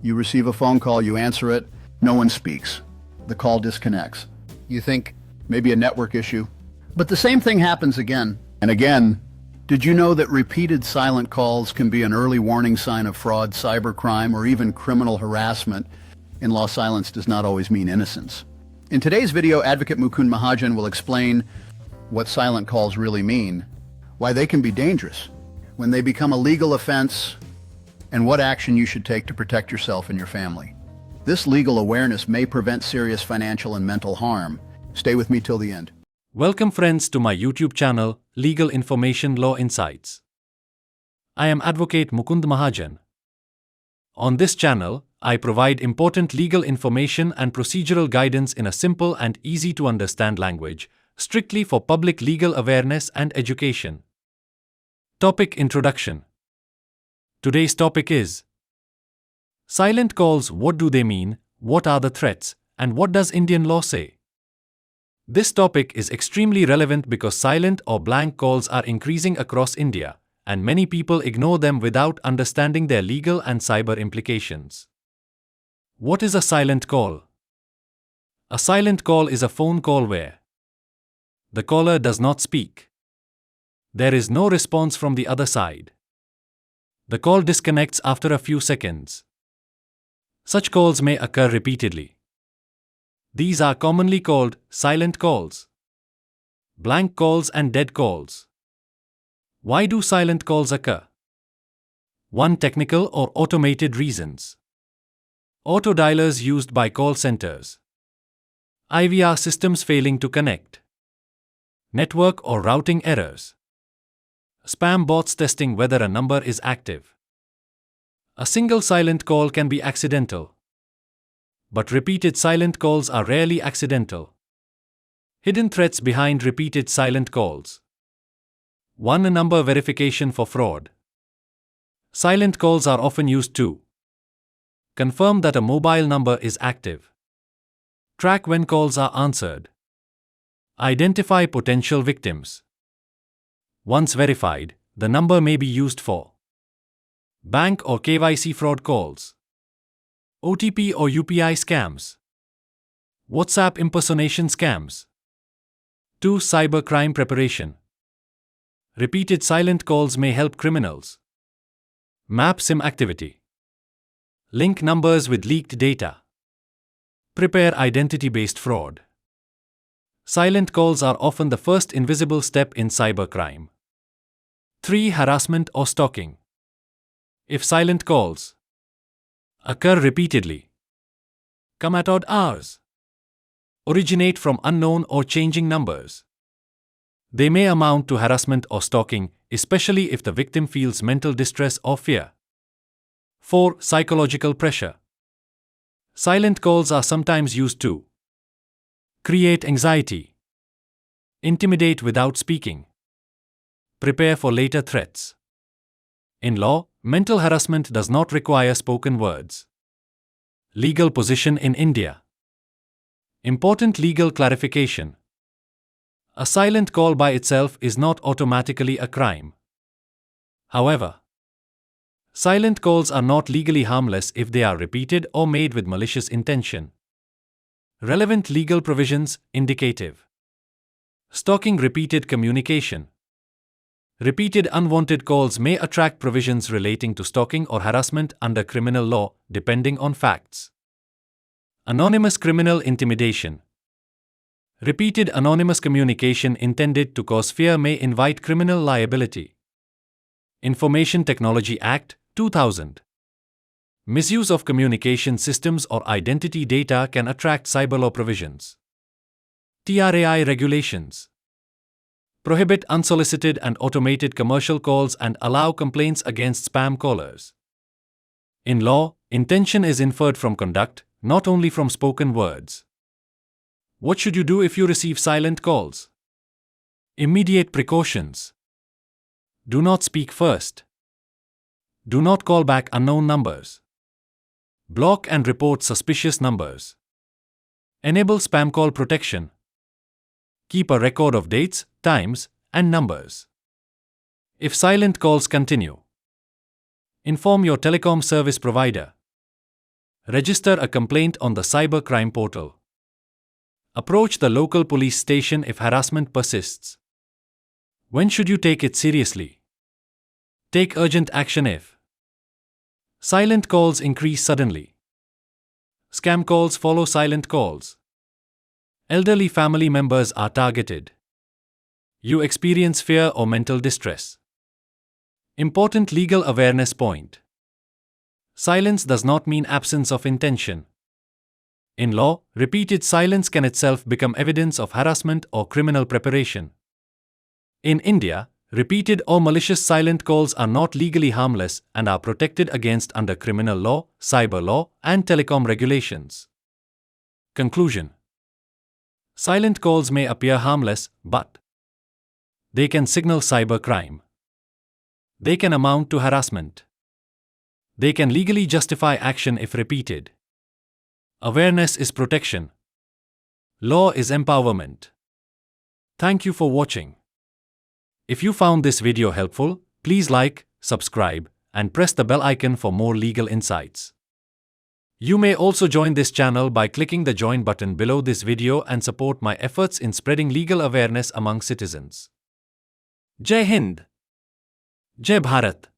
You receive a phone call, you answer it, no one speaks. The call disconnects. You think, maybe a network issue. But the same thing happens again and again. Did you know that repeated silent calls can be an early warning sign of fraud, cybercrime, or even criminal harassment? In-law silence does not always mean innocence. In today's video, Advocate Mukund Mahajan will explain what silent calls really mean, why they can be dangerous, when they become a legal offense, and what action you should take to protect yourself and your family. This legal awareness may prevent serious financial and mental harm. Stay with me till the end. Welcome friends to my YouTube channel, Legal Information Law Insights. I am Advocate Mukund Mahajan. On this channel, I provide important legal information and procedural guidance in a simple and easy to understand language, strictly for public legal awareness and education. Topic Introduction. Today's topic is silent calls. What do they mean, what are the threats, and what does Indian law say? This topic is extremely relevant because silent or blank calls are increasing across India, and many people ignore them without understanding their legal and cyber implications. What is a silent call? A silent call is a phone call where the caller does not speak. There is no response from the other side. The call disconnects after a few seconds. Such calls may occur repeatedly. These are commonly called silent calls, blank calls, and dead calls. Why do silent calls occur? 1. Technical or automated reasons. Auto dialers used by call centers. IVR systems failing to connect. Network or routing errors. Spam bots testing whether a number is active. A single silent call can be accidental, but repeated silent calls are rarely accidental. Hidden threats behind repeated silent calls. 1. Number verification for fraud. Silent calls are often used to confirm that a mobile number is active, track when calls are answered, identify potential victims. Once verified, the number may be used for bank or KYC fraud calls, OTP or UPI scams, WhatsApp impersonation scams. 2. Cybercrime preparation. Repeated silent calls may help criminals map SIM activity, link numbers with leaked data, prepare identity-based fraud. Silent calls are often the first invisible step in cybercrime. 3. Harassment or stalking. If silent calls occur repeatedly, come at odd hours, originate from unknown or changing numbers, they may amount to harassment or stalking, especially if the victim feels mental distress or fear. 4. Psychological pressure. Silent calls are sometimes used to create anxiety, intimidate without speaking, prepare for later threats. In law, mental harassment does not require spoken words. Legal position in India. Important legal clarification. A silent call by itself is not automatically a crime. However, silent calls are not legally harmless if they are repeated or made with malicious intention. Relevant legal provisions. Indicative. Stalking. Repeated communication. Repeated unwanted calls may attract provisions relating to stalking or harassment under criminal law, depending on facts. Anonymous criminal intimidation. Repeated anonymous communication intended to cause fear may invite criminal liability. Information Technology Act, 2000. Misuse of communication systems or identity data can attract cyber law provisions. TRAI regulations. Prohibit unsolicited and automated commercial calls and allow complaints against spam callers. In law, intention is inferred from conduct, not only from spoken words. What should you do if you receive silent calls? Immediate precautions. Do not speak first. Do not call back unknown numbers. Block and report suspicious numbers. Enable spam call protection. Keep a record of dates, times, and numbers. If silent calls continue, inform your telecom service provider. Register a complaint on the cybercrime portal. Approach the local police station if harassment persists. When should you take it seriously? Take urgent action if silent calls increase suddenly. Scam calls follow silent calls. Elderly family members are targeted. You experience fear or mental distress. Important legal awareness point. Silence does not mean absence of intention. In law, repeated silence can itself become evidence of harassment or criminal preparation. In India, repeated or malicious silent calls are not legally harmless and are protected against under criminal law, cyber law, and telecom regulations. Conclusion. Silent calls may appear harmless, but they can signal cybercrime. They can amount to harassment. They can legally justify action if repeated. Awareness is protection. Law is empowerment. Thank you for watching. If you found this video helpful, please like, subscribe, and press the bell icon for more legal insights. You may also join this channel by clicking the join button below this video and support my efforts in spreading legal awareness among citizens. Jai Hind. Jai Bharat.